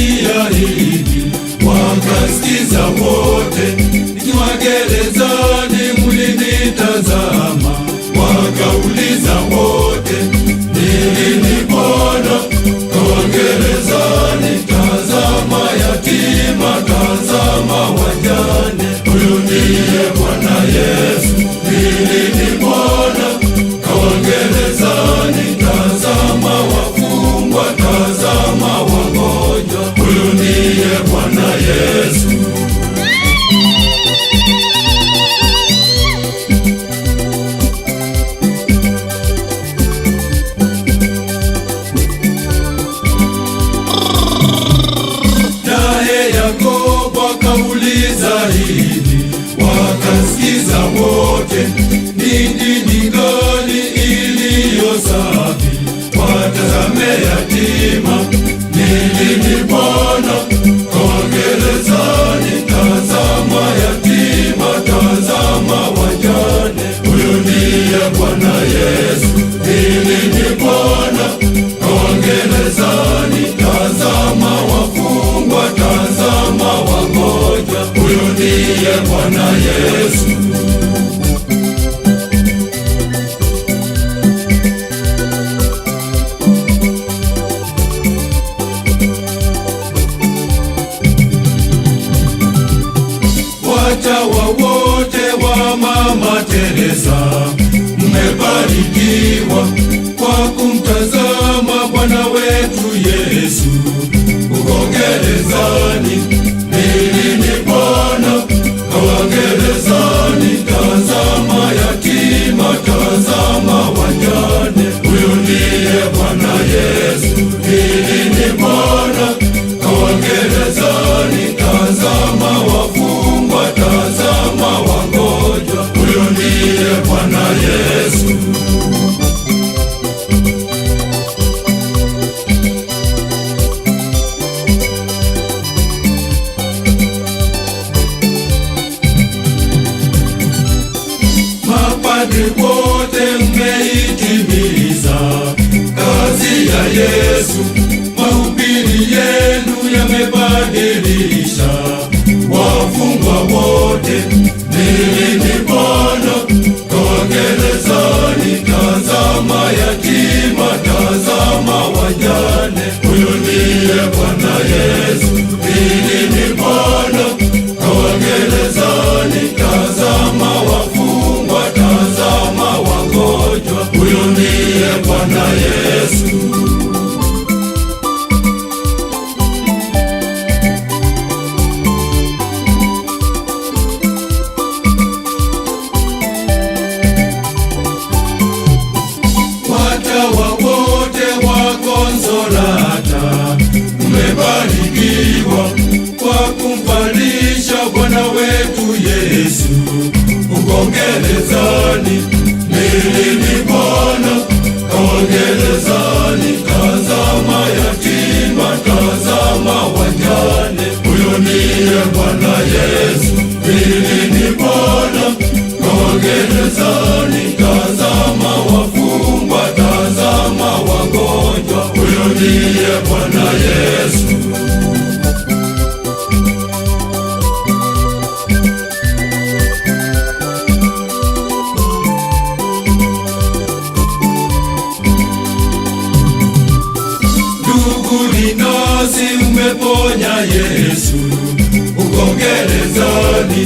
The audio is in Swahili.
uliniahidi, wakasikiza wote. Nikiwa gerezani mulinitazama, wakauliza wote, nini Bwana? Kwa gerezani, tazama yatima, tazama wajane. Huyu ndiye Bwana Yesu. Nini Bwana? Kwa gerezani, tazama wafungwa, tazama wagonjwa. Huyu ndiye Bwana Yesu. Wakauliza hivi, wakasikiza wote, ni dini gani iliyo safi? Watazame yatima. Nini Bwana? Kwa gerezani, tazama yatima, tazama wajane. Huyu ndiye Bwana Yesu. Nini Bwana? Kwa gerezani, tazama wafungwa, tazama wagonjwa. Huyu ndiye Bwana Yesu. Watawa wote wa Mama Teresa, mmebarikiwa kwa kumtazama Bwana wetu Yesu uko gerezani. Nini Bwana? Kwa gerezani, tazama yatima, tazama wajane. Huyu ndiye Bwana Yesu. Nini Bwana? Kwa gerezani, tazama wafungwa, tazama wagonjwa. Huyu ndiye Bwana Yesu. Mapadri wote mmeitimiza kazi ya Yesu. Mahubiri yenu yamebadilisha wafungwa wote. Nini Bwana? Kwa gerezani, tazama yatima, tazama wajane. Huyu ndiye Bwana Yesu. Nini Bwana? Kwa gerezani, tazama wafungwa, tazama wagonjwa. Huyu ndiye Bwana Yesu. Watawa wote wa Konsolata, mmebarikiwa kwa kumvalisha Bwana wetu Yesu uko gerezani. Nini Bwana? Kwa gerezani, tazama yatima, tazama wajane. Huyu ndiye Bwana Yesu. Nini Bwana? Kwa gerezani, tazama wafungwa, tazama wagonjwa. Huyu ndiye Bwana Yesu. Ndugu Linasi, umeponya Yesu uko gerezani.